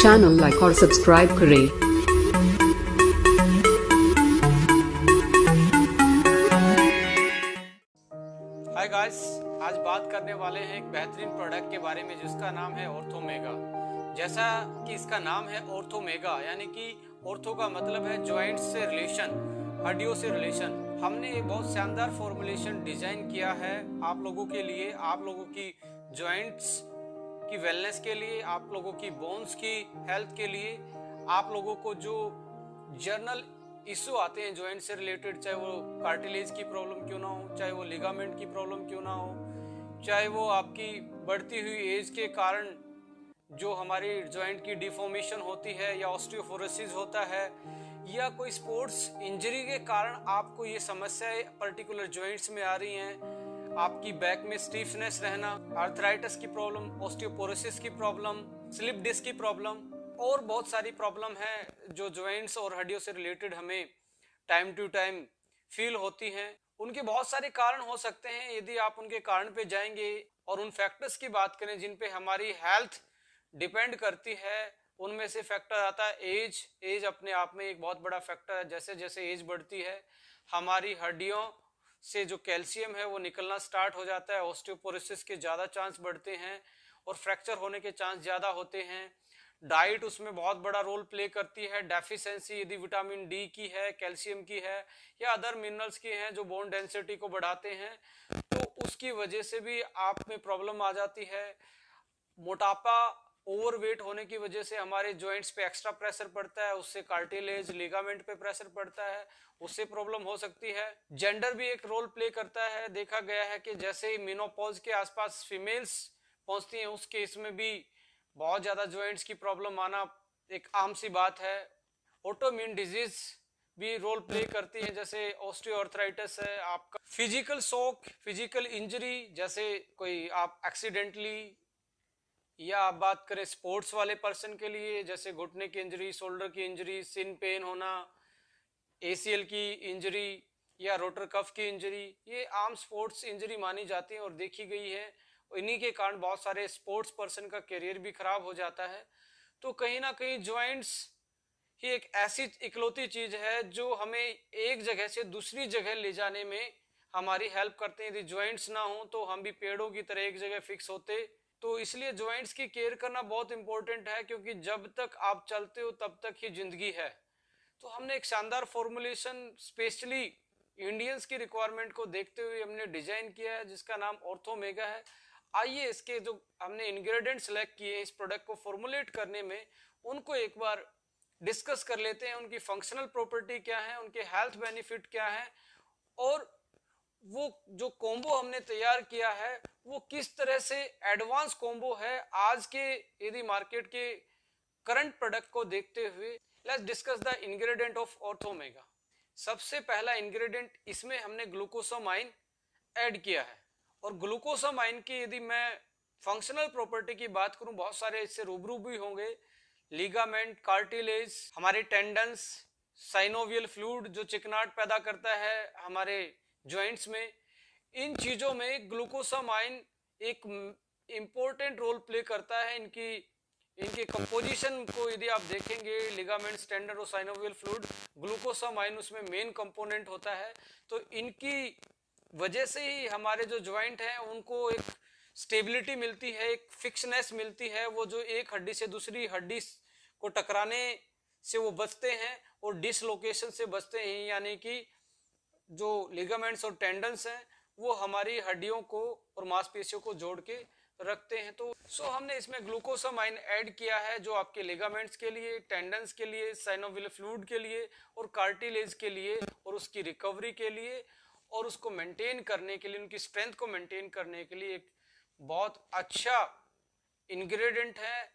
Channel like और subscribe करें। Hi guys, आज बात करने वाले हैं एक बेहतरीन प्रोडक्ट के बारे में जिसका नाम है ऑर्थोमेगा। जैसा कि इसका नाम है ऑर्थोमेगा, यानी कि ऑर्थो का मतलब है जॉइंट्स से रिलेशन, हड्डियों से रिलेशन। हमने एक बहुत शानदार फॉर्मुलेशन डिजाइन किया है आप लोगों के लिए, आप लोगों की जॉइंट्स की वेलनेस के लिए, आप लोगों की बोन्स की हेल्थ के लिए, आप लोगों को जो जर्नल इश्यू आते हैं जॉइंट से रिलेटेड, चाहे वो कार्टिलेज की प्रॉब्लम क्यों ना हो, चाहे वो लिगामेंट की प्रॉब्लम क्यों ना हो, चाहे वो आपकी बढ़ती हुई एज के कारण जो हमारी जॉइंट की डिफॉर्मेशन होती है या ऑस्टियोपोरोसिस होता है, या कोई स्पोर्ट्स इंजरी के कारण आपको ये समस्याएं पर्टिकुलर जॉइंट्स में आ रही हैं, आपकी बैक में स्टीफनेस रहना, आर्थराइटिस की प्रॉब्लम, ऑस्टियोपोरोसिस की प्रॉब्लम, स्लिप डिस्क की प्रॉब्लम और बहुत सारी प्रॉब्लम है जो जॉइंट्स और हड्डियों से रिलेटेड हमें टाइम टू टाइम फील होती हैं। उनके बहुत सारे कारण हो सकते हैं। यदि आप उनके कारण पे जाएंगे और उन फैक्टर्स की बात करें जिन पे हमारी हेल्थ डिपेंड करती है, उनमें से फैक्टर आता है एज। एज अपने आप में एक बहुत बड़ा फैक्टर है। जैसे जैसे एज बढ़ती है हमारी हड्डियों से जो कैल्शियम है वो निकलना स्टार्ट हो जाता है, ऑस्टियोपोरोसिस के ज़्यादा चांस बढ़ते हैं और फ्रैक्चर होने के चांस ज़्यादा होते हैं। डाइट उसमें बहुत बड़ा रोल प्ले करती है। डेफिशिएंसी यदि विटामिन डी की है, कैल्शियम की है या अदर मिनरल्स की हैं जो बोन डेंसिटी को बढ़ाते हैं, तो उसकी वजह से भी आप में प्रॉब्लम आ जाती है। मोटापा, ओवरवेट होने की वजह से हमारे जॉइंट्स पे एक्स्ट्रा प्रेशर पड़ता है, उससे कार्टिलेज, लिगामेंट पे प्रेशर पड़ता है, उससे प्रॉब्लम हो सकती है। जेंडर भी एक रोल प्ले करता है। देखा गया है कि जैसे ही मेनोपॉज के आसपास फीमेल्स पहुंचती हैं उस केस में भी बहुत ज्यादा जॉइंट्स की प्रॉब्लम आना एक आम सी बात है। ऑटोइम्यून डिजीज भी रोल प्ले करती है, जैसे ऑस्टियोआर्थराइटिस है। आपका फिजिकल शॉक, फिजिकल इंजरी, जैसे कोई आप एक्सीडेंटली, या आप बात करें स्पोर्ट्स वाले पर्सन के लिए जैसे घुटने की इंजरी, शोल्डर की इंजरी, सिन पेन होना, एसीएल की इंजरी या रोटर कफ की इंजरी, ये आम स्पोर्ट्स इंजरी मानी जाती है और देखी गई है। इन्हीं के कारण बहुत सारे स्पोर्ट्स पर्सन का करियर भी खराब हो जाता है। तो कहीं ना कहीं जॉइंट्स ही एक ऐसी इकलौती चीज है जो हमें एक जगह से दूसरी जगह ले जाने में हमारी हेल्प करते हैं। यदि जॉइंट्स ना हो तो हम भी पेड़ों की तरह एक जगह फिक्स होते। तो इसलिए जॉइंट्स की केयर करना बहुत इंपॉर्टेंट है, क्योंकि जब तक आप चलते हो तब तक ही जिंदगी है। तो हमने एक शानदार फॉर्मुलेशन स्पेशली इंडियंस की रिक्वायरमेंट को देखते हुए हमने डिजाइन किया है जिसका नाम ऑर्थोमेगा है। आइए इसके जो हमने इंग्रेडिएंट सेलेक्ट किए इस प्रोडक्ट को फॉर्मुलेट करने में, उनको एक बार डिस्कस कर लेते हैं। उनकी फंक्शनल प्रॉपर्टी क्या है, उनके हेल्थ बेनिफिट क्या है, और वो जो कॉम्बो हमने तैयार किया है वो किस तरह से एडवांस कॉम्बो है आज के यदि मार्केट के करंट प्रोडक्ट को देखते हुए। Let's discuss the ingredient of Orthomega. सबसे पहला इंग्रेडिएंट, इसमें हमने ग्लूकोसामाइन ऐड किया है। और ग्लूकोसामाइन की यदि मैं फंक्शनल प्रॉपर्टी की बात करूं, बहुत सारे इससे रूबरू भी होंगे। लिगामेंट, कार्टिलेज, हमारे टेंडन्स, साइनोवियल फ्लूइड जो चिकनाहट पैदा करता है हमारे जॉइंट्स में, इन चीजों में ग्लूकोसामाइन एक इंपॉर्टेंट रोल प्ले करता है। इनके कंपोजिशन को यदि आप देखेंगे, लिगामेंट्स, टेंडन और साइनोवियल फ्लूइड, ग्लूकोसामाइन उसमें मेन कंपोनेंट होता है। तो इनकी वजह से ही हमारे जो जॉइंट हैं उनको एक स्टेबिलिटी मिलती है, एक फिक्सनेस मिलती है। वो जो एक हड्डी से दूसरी हड्डी को टकराने से वो बचते हैं और डिसलोकेशन से बचते हैं, यानी कि जो लिगामेंट्स और टेंडन्स हैं वो हमारी हड्डियों को और मांसपेशियों को जोड़ के रखते हैं। तो हमने इसमें ग्लूकोसामाइन ऐड किया है जो आपके लिगामेंट्स के लिए, टेंडन्स के लिए, साइनोवियल फ्लूइड के लिए और कार्टिलेज के लिए और उसकी रिकवरी के लिए और उसको मेंटेन करने के लिए, उनकी स्ट्रेंथ को मेंटेन करने के लिए एक बहुत अच्छा इंग्रेडिएंट है।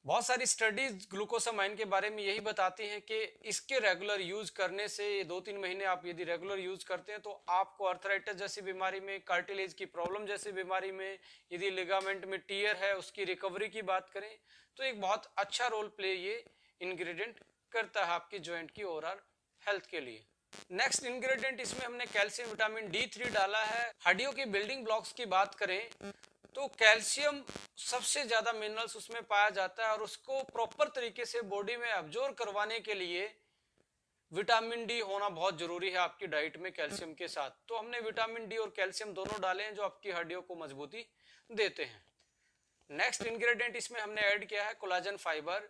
बहुत सारी स्टडीज ग्लूकोसामाइन के बारे में यही बताती हैं कि इसके रेगुलर यूज करने से 2-3 महीने आप यदि रेगुलर यूज करते हैं तो आपको आर्थराइटिस जैसी बीमारी में, कार्टिलेज की प्रॉब्लम जैसी बीमारी में, यदि लिगामेंट में टियर है उसकी रिकवरी की बात करें तो एक बहुत अच्छा रोल प्ले ये इंग्रेडिएंट करता है आपकी जॉइंट की ओवरऑल हेल्थ के लिए। नेक्स्ट इंग्रेडिएंट, इसमें हमने कैल्शियम विटामिन D3 डाला है। हड्डियों के बिल्डिंग ब्लॉक्स की बात करें तो कैल्शियम सबसे ज्यादा मिनरल्स उसमें पाया जाता है और उसको प्रॉपर तरीके से बॉडी में अब्जॉर्ब करवाने के लिए विटामिन डी होना बहुत जरूरी है आपकी डाइट में कैल्शियम के साथ। तो हमने विटामिन डी और कैल्शियम दोनों डाले हैं जो आपकी हड्डियों को मजबूती देते हैं। नेक्स्ट इंग्रेडिएंट इसमें हमने ऐड किया है collagen fibre.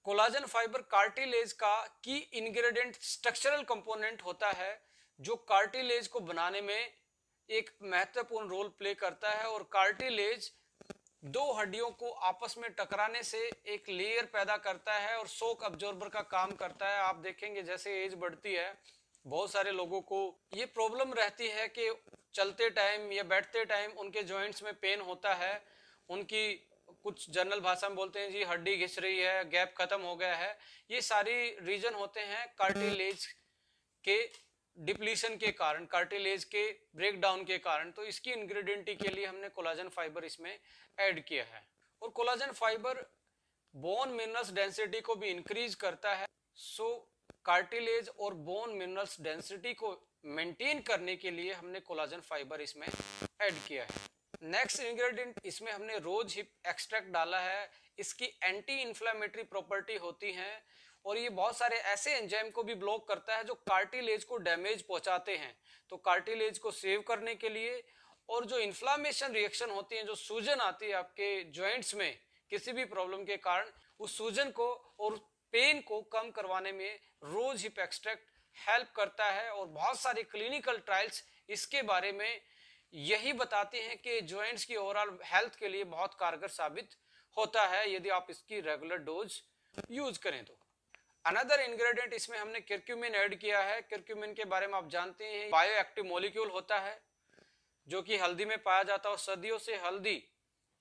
Collagen fibre cartilage का की इंग्रेडिएंट स्ट्रक्चरल कंपोनेंट होता है जो कार्टिलेज को बनाने में एक महत्वपूर्ण रोल प्ले करता है और कार्टिलेज दो हड्डियों को आपस में टकराने से एक लेयर पैदा करता है और शॉक अब्जॉर्बर का काम करता है। आप देखेंगे जैसे एज बढ़ती है बहुत सारे लोगों को ये प्रॉब्लम रहती है कि चलते टाइम या बैठते टाइम उनके जॉइंट्स में पेन होता है। उनकी कुछ जनरल भाषा में बोलते हैं जी हड्डी घिस रही है, गैप खत्म हो गया है। ये सारी रीजन होते हैं कार्टिलेज के डिप्लीशन के कारण, कार्टिलेज के ब्रेकडाउन के कारण। तो इसकी इंग्रेडिएंट के लिए हमने कोलाजन फाइबर इसमें ऐड किया है। और collagen fibre bone minerals density को भी इंक्रीज करता है। सो कार्टिलेज और बोन मिनरल्स डेंसिटी को मेंटेन करने के लिए हमने कोलाजन फाइबर इसमें ऐड किया है। नेक्स्ट इंग्रेडिएंट इसमें हमने रोज हिप एक्सट्रैक्ट डाला है। इसकी एंटी इंफ्लेमेटरी प्रॉपर्टी होती है और ये बहुत सारे ऐसे एंजाइम को भी ब्लॉक करता है जो कार्टिलेज को डैमेज पहुंचाते हैं। तो कार्टिलेज को सेव करने के लिए और जो इन्फ्लामेशन रिएक्शन होती है, जो सूजन आती है आपके जॉइंट्स में किसी भी प्रॉब्लम के कारण, उस सूजन को और पेन को कम करवाने में रोज हिप एक्सट्रैक्ट हेल्प करता है। और बहुत सारे क्लिनिकल ट्रायल्स इसके बारे में यही बताते हैं कि जॉइंट्स की ओवरऑल हेल्थ के लिए बहुत कारगर साबित होता है यदि आप इसकी रेगुलर डोज यूज करें तो। अनदर इंग्रेडिएंट इसमें हमने कर्क्यूमिन ऐड किया है। कर्क्यूमिन के बारे में आप जानते हैं बायो एक्टिव मॉलिक्यूल होता है जो कि हल्दी में पाया जाता है। और सदियों से हल्दी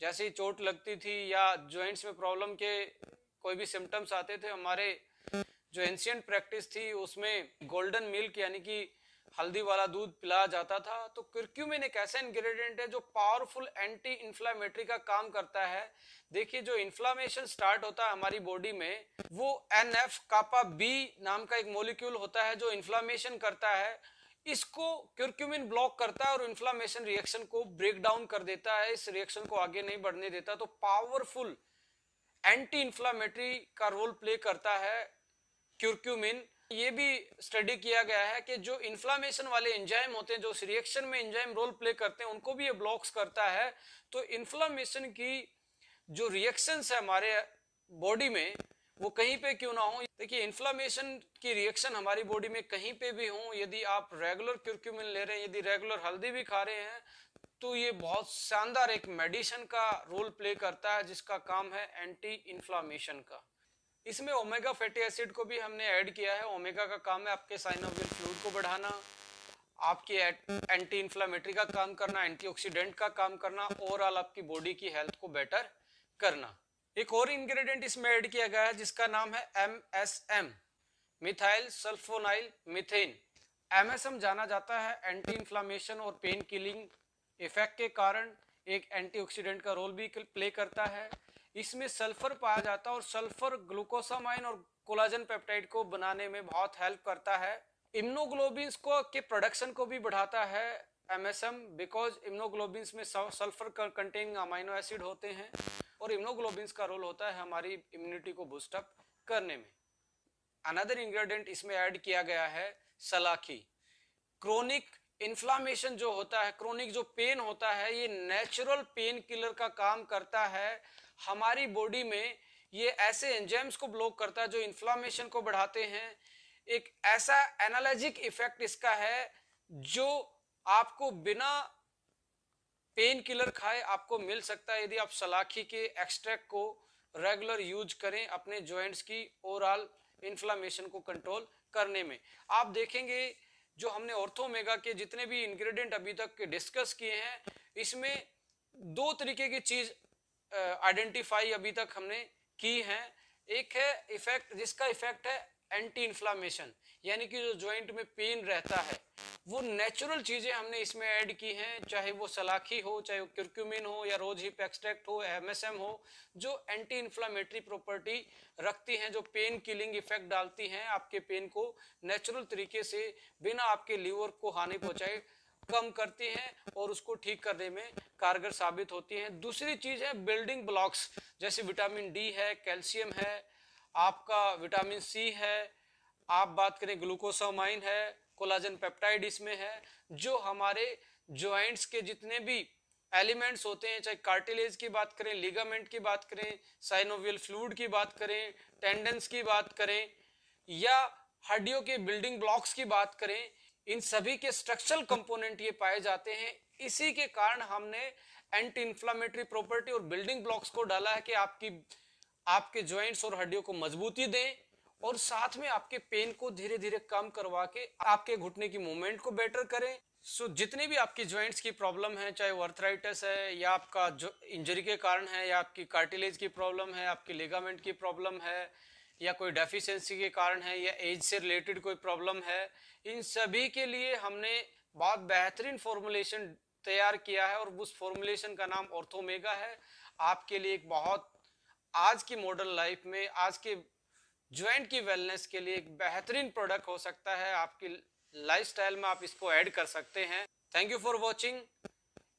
जैसे ही चोट लगती थी या जॉइंट्स में प्रॉब्लम के कोई भी सिम्टम्स आते थे, हमारे जो एंशिएंट प्रैक्टिस थी उसमें गोल्डन मिल्क यानी कि हल्दी वाला दूध पिलाया जाता था। तो कर्क्यूमिन एक ऐसा इंग्रेडिएंट है जो पावरफुल एंटी इंफ्लेमेटरी का काम करता है। देखिए जो इन्फ्लामेशन स्टार्ट होता है हमारी बॉडी में वो NF कापा बी नाम का एक मॉलिक्यूल होता है जो इन्फ्लामेशन करता है। इसको कर्क्यूमिन ब्लॉक करता है और इन्फ्लामेशन रिएक्शन को ब्रेक डाउन कर देता है, इस रिएक्शन को आगे नहीं बढ़ने देता। तो पावरफुल एंटी इंफ्लामेटरी का रोल प्ले करता है कर्क्यूमिन। ये भी स्टडी किया गया है कि जो इन्फ्लामेशन वाले एंजाइम होते हैं, जो उस रिएक्शन में एंजाइम रोल प्ले करते हैं, उनको भी ये ब्लॉक्स करता है। तो इन्फ्लामेशन की जो रिएक्शंस है हमारे बॉडी में वो कहीं पे क्यों ना हो, देखिए इन्फ्लामेशन की रिएक्शन हमारी बॉडी में कहीं पे भी हो, यदि आप रेगुलर कर्क्यूमिन ले रहे हैं, यदि रेगुलर हल्दी भी खा रहे हैं, तो ये बहुत शानदार एक मेडिसिन का रोल प्ले करता है जिसका काम है एंटी इन्फ्लामेशन का। इसमें ओमेगा फैटी एसिड को भी हमने ऐड किया है। ओमेगा का काम है आपके साइनोवियल फ्लूइड को बढ़ाना, आपकी एंटी इन्फ्लामेटरी का काम करना, एंटीऑक्सीडेंट का काम करना, ओवरऑल आपकी बॉडी की हेल्थ को बेटर करना। एक और इंग्रेडिएंट इसमें ऐड किया गया है जिसका नाम है MSM, methyl sulfonyl methane. MSM जाना जाता है एंटी इन्फ्लामेशन और पेन किलिंग इफेक्ट के कारण एक एंटीऑक्सीडेंट का रोल भी प्ले करता है। इसमें सल्फर पाया जाता है और सल्फर ग्लूकोसामाइन और कोलाजन पेप्टाइड को बनाने में बहुत हेल्प करता है। इम्यूनोग्लोबिन्स को के प्रोडक्शन को भी बढ़ाता है MSM, बिकॉज इम्यूनोग्लोबिन्स में सल्फर कंटेनिंग अमाइनो एसिड होते हैं और इम्यूनोग्लोबिन्स का रोल होता है हमारी इम्यूनिटी को बूस्ट अप करने में। अनदर इंग्रेडिएंट इसमें ऐड किया गया है सलाखी। क्रोनिक इन्फ्लामेशन जो होता है, क्रोनिक जो पेन होता है, ये नेचुरल पेन किलर का काम करता है हमारी बॉडी में। ये ऐसे एंजाइम्स को ब्लॉक करता है जो इन्फ्लामेशन को बढ़ाते हैं। एक ऐसा एनाल्जेसिक इफेक्ट इसका है जो आपको बिना पेन किलर खाए आपको मिल सकता है यदि आप सलाखी के एक्सट्रैक्ट को रेगुलर यूज करें अपने जॉइंट्स की ओवरऑल इन्फ्लामेशन को कंट्रोल करने में। आप देखेंगे जो हमने ऑर्थोमेगा के जितने भी इंग्रेडिएंट अभी तक डिस्कस किए हैं, इसमें दो तरीके की चीज आइडेंटिफाई अभी तक हमने की है। एक है इफेक्ट जिसका इफेक्ट है एंटी इन्फ्लामेशन, यानी कि जो जॉइंट में पेन रहता है वो नेचुरल चीजें हमने इसमें ऐड की हैं, चाहे वो सलाखी हो, चाहे वो कर्क्यूमिन हो या रोज हिप एक्सट्रैक्ट हो, MSM हो, जो एंटी इन्फ्लामेटरी प्रॉपर्टी रखती हैं, जो पेन किलिंग इफेक्ट डालती हैं, आपके पेन को नेचुरल तरीके से बिना आपके लीवर को हानि पहुंचाए कम करती हैं और उसको ठीक करने में कारगर साबित होती हैं। दूसरी चीज है बिल्डिंग ब्लॉक्स, जैसे विटामिन डी है, कैल्शियम है, आपका विटामिन सी है, आप बात करें ग्लूकोसामाइन है, कोलाजन पेप्टाइड इसमें है, जो हमारे ज्वाइंट्स के जितने भी एलिमेंट्स होते हैं, चाहे कार्टिलेज की बात करें, लिगामेंट की बात करें, साइनोवियल फ्लूइड की बात करें, टेंडन्स की बात करें, या हड्डियों के बिल्डिंग ब्लॉक्स की बात करें, इन सभी के स्ट्रक्चरल कंपोनेंट ये पाए जाते हैं। इसी के कारण हमने एंटी इंफ्लेमेटरी प्रॉपर्टी और बिल्डिंग ब्लॉक्स को डाला है कि आपके ज्वाइंट्स और हड्डियों को मजबूती दें और साथ में आपके पेन को धीरे धीरे कम करवा के आपके घुटने की मूवमेंट को बेटर करें। सो जितनी भी आपकी ज्वाइंट्स की प्रॉब्लम है, चाहे वो अर्थराइटिस है या आपका जो इंजरी के कारण है, या आपकी कार्टिलेज की प्रॉब्लम है, आपकी लिगामेंट की प्रॉब्लम है, या कोई डेफिशिएंसी के कारण है, या एज से रिलेटेड कोई प्रॉब्लम है, इन सभी के लिए हमने बहुत बेहतरीन फॉर्मुलेशन तैयार किया है और उस फॉर्मुलेशन का नाम ऑर्थोमेगा है। आपके लिए एक बहुत आज की मॉडर्न लाइफ में, आज के ज्वाइंट की वेलनेस के लिए एक बेहतरीन प्रोडक्ट हो सकता है। आपकी लाइफस्टाइल में आप इसको ऐड कर सकते हैं। Thank you for watching.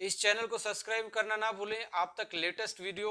इस चैनल को सब्सक्राइब करना ना भूलें। आप तक लेटेस्ट वीडियो